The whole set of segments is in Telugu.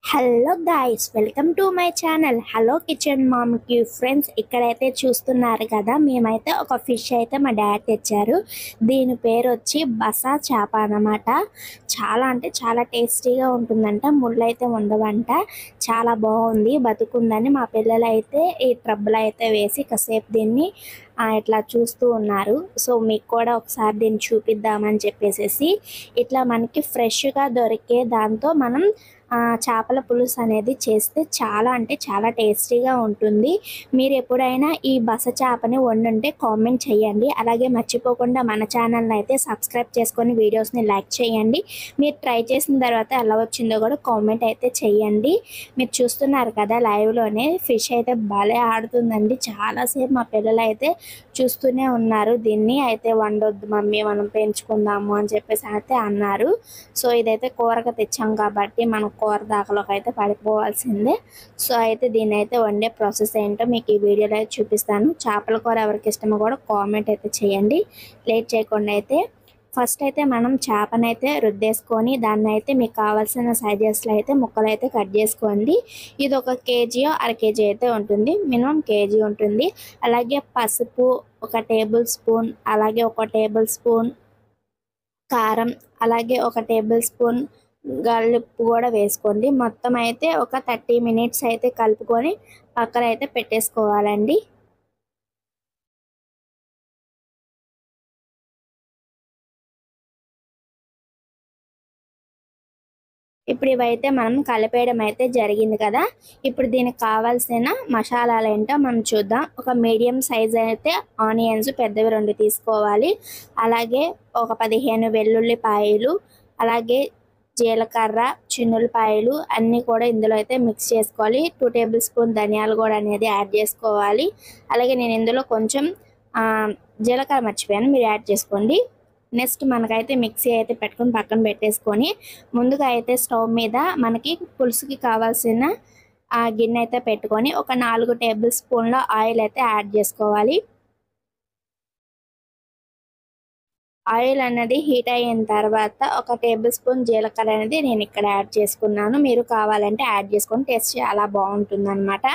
Hello guys, welcome to my channel hello kitchen మామ్కి ఫ్రెండ్స్. ఇక్కడైతే చూస్తున్నారు కదా, మేమైతే ఒక ఫిష్ అయితే మా డాడ్ తెచ్చారు. దీని పేరు వచ్చి బసా చేప అన్నమాట. చాలా అంటే చాలా టేస్టీగా ఉంటుందంట, ముళ్ళు అయితే ఉండవంట. చాలా బాగుంది, బతుకుందని మా పిల్లలు అయితే ఈ ట్రబ్బులు అయితే వేసి కాసేపు దీన్ని ఇట్లా చూస్తూ ఉన్నారు. సో మీకు కూడా ఒకసారి దీన్ని చూపిద్దామని చెప్పేసి ఇట్లా మనకి ఫ్రెష్గా దొరికే దాంతో మనం చేపల పులుసు అనేది చేస్తే చాలా అంటే చాలా టేస్టీగా ఉంటుంది. మీరు ఎప్పుడైనా ఈ బస చేపని వండుంటే కామెంట్ చేయండి. అలాగే మర్చిపోకుండా మన ఛానల్ని అయితే సబ్స్క్రైబ్ చేసుకొని వీడియోస్ని లైక్ చేయండి. మీరు ట్రై చేసిన తర్వాత ఎలా వచ్చిందో కూడా కామెంట్ అయితే చేయండి. మీరు చూస్తున్నారు కదా, లైవ్లోనే ఫిష్ అయితే భలే ఆడుతుందండి. చాలాసేపు మా పిల్లలు అయితే చూస్తూనే ఉన్నారు. దీన్ని అయితే వండొద్దు మమ్మీ, మనం పెంచుకుందాము అని చెప్పేసి అయితే అన్నారు. సో ఇదైతే కూరగా తెచ్చాం కాబట్టి మనం కూర దాకలోకి అయితే పడిపోవాల్సిందే. సో అయితే దీన్ని అయితే వండే ప్రాసెస్ ఏంటో మీకు ఈ వీడియోలో అయితే చూపిస్తాను. చేపల కూర ఎవరికి ఇష్టమో కూడా కామెంట్ అయితే చేయండి. లేట్ చేయకుండా అయితే ఫస్ట్ అయితే మనం చేపనైతే రుద్దేసుకొని దాన్ని అయితే మీకు కావాల్సిన సైజెస్లో అయితే ముక్కలు అయితే కట్ చేసుకోండి. ఇది ఒక కేజీ అర కేజీ అయితే ఉంటుంది, మినిమం కేజీ ఉంటుంది. అలాగే పసుపు ఒక టేబుల్ స్పూన్, అలాగే ఒక టేబుల్ స్పూన్ కారం, అలాగే ఒక టేబుల్ స్పూన్ గల్లుప్పు కూడా వేసుకోండి. మొత్తం అయితే ఒక 30 మినిట్స్ అయితే కలుపుకొని పక్కన అయితే పెట్టేసుకోవాలండి. ఇప్పుడు ఇవైతే మనం కలిపేయడం అయితే జరిగింది కదా. ఇప్పుడు దీనికి కావాల్సిన మసాలాలు ఏంటో మనం చూద్దాం. ఒక మీడియం సైజ్ అయితే ఆనియన్స్ పెద్దవి 2 తీసుకోవాలి. అలాగే ఒక 15 వెల్లుల్లిపాయలు, అలాగే జీలకర్ర, చిన్నులపాయలు అన్నీ కూడా ఇందులో అయితే మిక్స్ చేసుకోవాలి. 2 టేబుల్ స్పూన్ ధనియాలు కూడా అనేది యాడ్ చేసుకోవాలి. అలాగే నేను ఇందులో కొంచెం జీలకర్ర మర్చిపోయాను, మీరు యాడ్ చేసుకోండి. నెక్స్ట్ మనకైతే మిక్సీ అయితే పెట్టుకొని పక్కన పెట్టేసుకొని ముందుగా అయితే స్టవ్ మీద మనకి పులుసుకి కావాల్సిన గిన్నె అయితే పెట్టుకొని ఒక 4 టేబుల్ స్పూన్ల ఆయిల్ అయితే యాడ్ చేసుకోవాలి. ఆయిల్ అనేది హీట్ అయిన తర్వాత ఒక టేబుల్ స్పూన్ జీలకర్ర అనేది నేను ఇక్కడ యాడ్ చేసుకున్నాను. మీరు కావాలంటే యాడ్ చేసుకొని టేస్ట్ చాలా బాగుంటుంది అనమాట.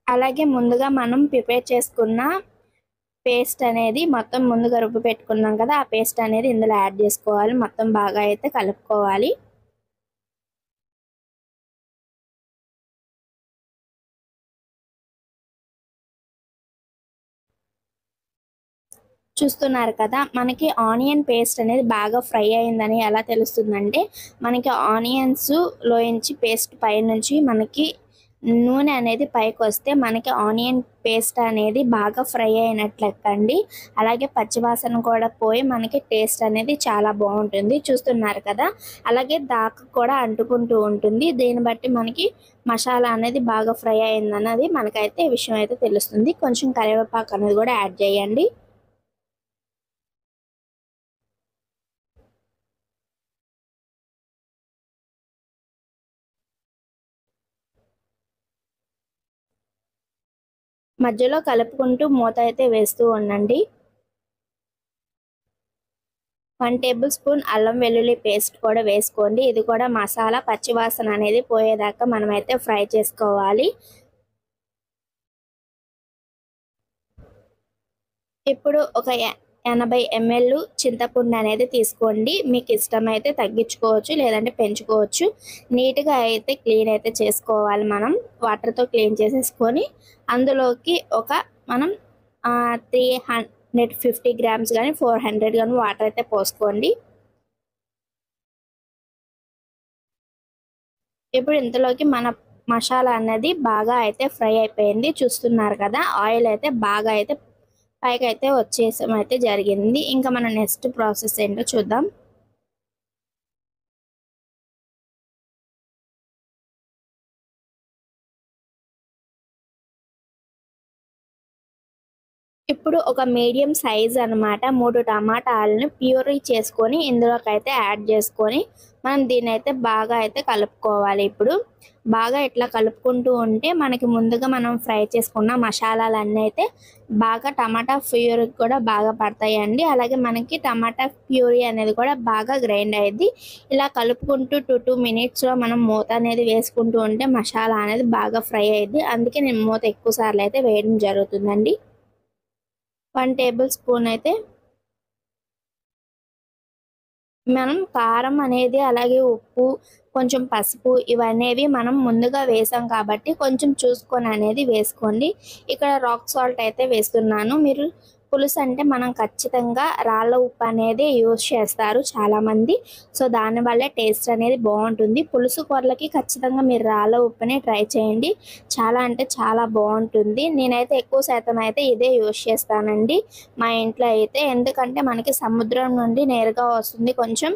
అలాగే ముందుగా మనం ప్రిపేర్ చేసుకున్న పేస్ట్ అనేది మొత్తం ముందుగా రుబ్బి పెట్టుకున్నాం కదా, ఆ పేస్ట్ అనేది ఇందులో యాడ్ చేసుకోవాలి. మొత్తం బాగా అయితే కలుపుకోవాలి. చూస్తున్నారు కదా, మనకి ఆనియన్ పేస్ట్ అనేది బాగా ఫ్రై అయిందని ఎలా తెలుస్తుందంటే, మనకి ఆనియన్స్ లోంచి పేస్ట్ పైనుంచి మనకి నూనె అనేది పైకి వస్తే మనకి ఆనియన్ పేస్ట్ అనేది బాగా ఫ్రై అయినట్లెక్కండి. అలాగే పచ్చివాసన కూడా పోయి మనకి టేస్ట్ అనేది చాలా బాగుంటుంది. చూస్తున్నారు కదా, అలాగే దాకా కూడా అంటుకుంటూ ఉంటుంది. దీన్ని బట్టి మనకి మసాలా అనేది బాగా ఫ్రై అయిందన్నది మనకైతే ఈ విషయం అయితే తెలుస్తుంది. కొంచెం కరివేపాకు అనేది కూడా యాడ్ చేయండి. మధ్యలో కలుపుకుంటూ మూత అయితే వేస్తూ ఉండండి. 1 టేబుల్ స్పూన్ అల్లం వెల్లుల్లి పేస్ట్ కూడా వేసుకోండి. ఇది కూడా మసాలా పచ్చివాసన అనేది పోయేదాకా మనమైతే ఫ్రై చేసుకోవాలి. ఇప్పుడు ఒక 80 ml చింతపండు అనేది తీసుకోండి. మీకు ఇష్టమైతే తగ్గించుకోవచ్చు, లేదంటే పెంచుకోవచ్చు. నీట్గా అయితే క్లీన్ అయితే చేసుకోవాలి. మనం వాటర్తో క్లీన్ చేసేసుకొని అందులోకి ఒక మనం 350 గ్రామ్స్ కానీ 400 కానీ వాటర్ అయితే పోసుకోండి. ఇప్పుడు ఇంతలోకి మన మసాలా అన్నది బాగా అయితే ఫ్రై అయిపోయింది. చూస్తున్నారు కదా, ఆయిల్ అయితే బాగా అయితే పైకి అయితే వచ్చేసం అయితే జరిగింది. ఇంకా మన నెక్స్ట్ ప్రాసెస్ ఏంటో చూద్దాం. ఇప్పుడు ఒక మీడియం సైజ్ అన్నమాట 3 టమాటాలను ప్యూరీ చేసుకొని ఇందులోకైతే యాడ్ చేసుకొని మనం దీన్నైతే బాగా అయితే కలుపుకోవాలి. ఇప్పుడు బాగా ఇట్లా కలుపుకుంటూ ఉంటే మనకి ముందుగా మనం ఫ్రై చేసుకున్న మసాలాలన్నీ అయితే బాగా టమాటా ప్యూరీకి కూడా బాగా పడతాయండి. అలాగే మనకి టమాటా ప్యూరీ అనేది కూడా బాగా గ్రైండ్ అయ్యిద్ది. ఇలా కలుపుకుంటూ 2 మినిట్స్లో మనం మూత అనేది వేసుకుంటూ ఉంటే మసాలా అనేది బాగా ఫ్రై అయ్యిద్ది. అందుకే నేను మూత ఎక్కువ సార్లు అయితే వేయడం జరుగుతుందండి. 1 టేబుల్ స్పూన్ అయితే మనం కారం అనేది, అలాగే ఉప్పు, కొంచెం పసుపు ఇవనేవి మనం ముందుగా వేసాం కాబట్టి కొంచెం చూసుకొని అనేది వేసుకోండి. ఇక్కడ రాక్ సాల్ట్ అయితే వేస్తున్నాను. మీరు పులుసు అంటే మనం ఖచ్చితంగా రాళ్ళ ఉప్పు అనేది యూజ్ చేస్తారు చాలామంది. సో దానివల్లే టేస్ట్ అనేది బాగుంటుంది. పులుసు కూరలకి ఖచ్చితంగా మీరు రాళ్ళ ఉప్పునే ట్రై చేయండి. చాలా అంటే చాలా బాగుంటుంది. నేనైతే ఎక్కువ శాతం అయితే ఇదే యూజ్ చేస్తానండి మా ఇంట్లో అయితే. ఎందుకంటే మనకి సముద్రం నుండి నేరుగా వస్తుంది. కొంచెం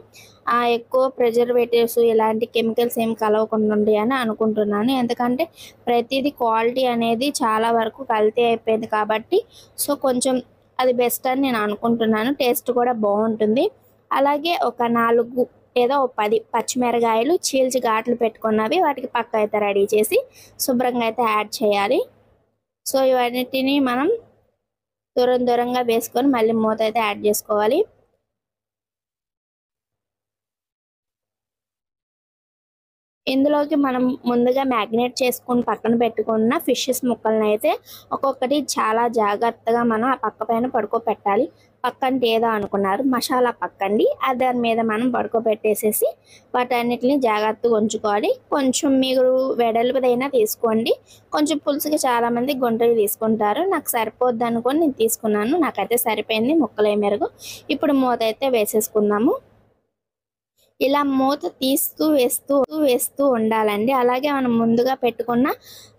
ఎక్కువ ప్రిజర్వేటివ్స్ ఇలాంటి కెమికల్స్ ఏం కలవకుండా ఉండి అని అనుకుంటున్నాను. ఎందుకంటే ప్రతిదీ క్వాలిటీ అనేది చాలా వరకు కల్తీ అయిపోయింది కాబట్టి సో కొంచెం అది బెస్ట్ అని నేను అనుకుంటున్నాను. టేస్ట్ కూడా బాగుంటుంది. అలాగే ఒక 4 లేదా 10 పచ్చిమిరకాయలు చీల్చి ఘాట్లు పెట్టుకున్నవి వాటికి పక్క అయితే రెడీ చేసి శుభ్రంగా అయితే యాడ్ చేయాలి. సో ఇవన్నిటిని మనం దూరంగా వేసుకొని మళ్ళీ మూత అయితే యాడ్ చేసుకోవాలి. ఇందులోకి మనం ముందుగా మ్యాగ్నేట్ చేసుకొని పక్కన పెట్టుకున్న ఫిషెస్ ముక్కలను అయితే ఒక్కొక్కటి చాలా జాగ్రత్తగా మనం ఆ పక్క పైన పడుకోబెట్టాలి. పక్కంటే ఏదో అనుకున్నారు, మసాలా పక్కండి. దాని మీద మనం పడుకోబెట్టేసేసి వాటన్నిటిని జాగ్రత్తగా ఉంచుకోవాలి. కొంచెం మీరు వెడల్పుదైనా తీసుకోండి. కొంచెం పులుసుకి చాలామంది గుంటలు తీసుకుంటారు. నాకు సరిపోద్ది అనుకొని నేను తీసుకున్నాను. నాకైతే సరిపోయింది, ముక్కలే మెరుగు. ఇప్పుడు మూత అయితే వేసేసుకుందాము. ఇలా మూత తీస్తూ వేస్తూ ఉండాలండి. అలాగే మనం ముందుగా పెట్టుకున్న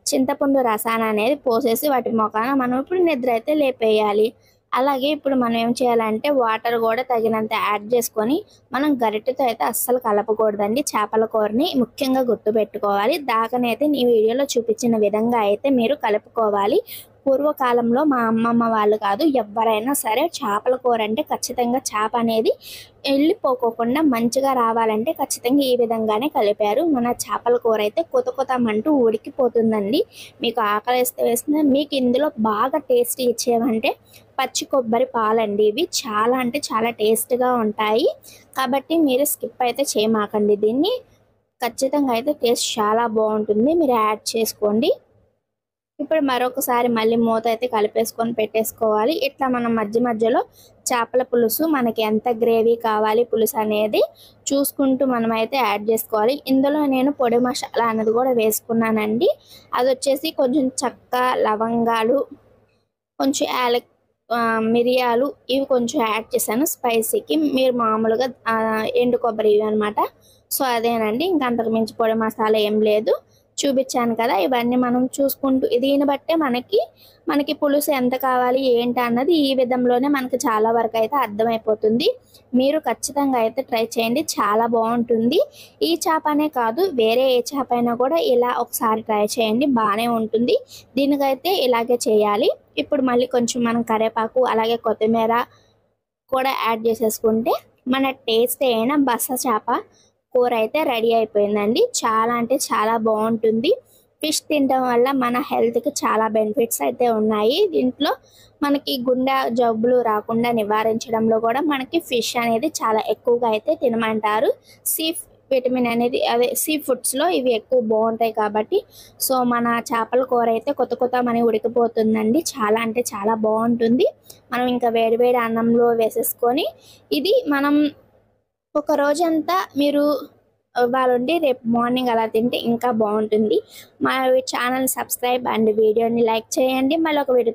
చింతపండు రసాన్ని అనేది పోసేసి వాటి మొఖాన మనం ఇప్పుడు నిద్ర అయితే లేపేయాలి. అలాగే ఇప్పుడు మనం ఏం చేయాలంటే వాటర్ కూడా తగినంత యాడ్ చేసుకొని మనం గరిటెతో అయితే అస్సలు కలపకూడదండి. చేపల కూరని ముఖ్యంగా గుర్తుపెట్టుకోవాలి. దాకనైతే ఈ వీడియోలో చూపించిన విధంగా అయితే మీరు కలుపుకోవాలి. పూర్వకాలంలో మా అమ్మమ్మ వాళ్ళు కాదు ఎవరైనా సరే చేపల కూర అంటే ఖచ్చితంగా చేప అనేది వెళ్ళిపోకోకుండా మంచిగా రావాలంటే ఖచ్చితంగా ఈ విధంగానే కలిపారు. మన చేపల కూర అయితే కొతమంటూ ఉడికిపోతుందండి. మీకు ఆకలిస్తే వేసిన మీకు ఇందులో బాగా టేస్ట్ ఇచ్చేవంటే పచ్చి కొబ్బరి పాలండి. ఇవి చాలా అంటే చాలా టేస్ట్గా ఉంటాయి. కాబట్టి మీరు స్కిప్ అయితే చేయమాకండి. దీన్ని ఖచ్చితంగా అయితే టేస్ట్ చాలా బాగుంటుంది. మీరు యాడ్ చేసుకోండి. ఇప్పుడు మరొకసారి మళ్ళీ మూత అయితే కలిపేసుకొని పెట్టేసుకోవాలి. ఇట్లా మనం మధ్యలో చేపల పులుసు మనకి ఎంత గ్రేవీ కావాలి పులుసు అనేది చూసుకుంటూ మనం అయితే యాడ్ చేసుకోవాలి. ఇందులో నేను పొడి మసాలా అనేది కూడా వేసుకున్నానండి. అది వచ్చేసి కొంచెం చెక్క, లవంగాలు, కొంచెం మిరియాలు ఇవి కొంచెం యాడ్ చేశాను స్పైసీకి. మీరు మామూలుగా ఎండు కొబ్బరి ఇవి అనమాట. సో అదేనండి, ఇంకా అంతకు మించి పొడి మసాలా ఏం లేదు. చూపించాను కదా, ఇవన్నీ మనం చూసుకుంటూ దీన్ని బట్టే మనకి పులుసు ఎంత కావాలి ఏంటి అన్నది ఈ విధంలోనే మనకి చాలా వరకు అయితే అర్థమైపోతుంది. మీరు ఖచ్చితంగా అయితే ట్రై చేయండి, చాలా బాగుంటుంది. ఈ చేప అనే కాదు, వేరే ఏ చేప అయినా కూడా ఇలా ఒకసారి ట్రై చేయండి, బాగానే ఉంటుంది. దీనికైతే ఇలాగే చేయాలి. ఇప్పుడు మళ్ళీ కొంచెం మనం కరివేపాకు అలాగే కొత్తిమీర కూడా యాడ్ చేసేసుకుంటే మన టేస్ట్ అయిన బస చేప కూర అయితే రెడీ అయిపోయిందండి. చాలా అంటే చాలా బాగుంటుంది. ఫిష్ తినడం వల్ల మన హెల్త్కి చాలా బెనిఫిట్స్ అయితే ఉన్నాయి. దీంట్లో మనకి గుండె జబ్బులు రాకుండా నివారించడంలో కూడా మనకి ఫిష్ అనేది చాలా ఎక్కువగా అయితే తినమంటారు. విటమిన్ అనేది అదే సీ ఫుడ్స్లో ఇవి ఎక్కువ బాగుంటాయి కాబట్టి సో మన చేపల కూర అయితే కొత్తమని ఉడికిపోతుందండి. చాలా అంటే చాలా బాగుంటుంది. మనం ఇంకా వేడివేడి అన్నంలో వేసేసుకొని ఇది మనం ఒక రోజంతా మీరు వాళ్ళుండి రేపు మార్నింగ్ అలా తింటే ఇంకా బాగుంటుంది. మా ఛానల్ సబ్స్క్రైబ్ అండ్ వీడియోని లైక్ చేయండి. మళ్ళీ ఒక వీడియో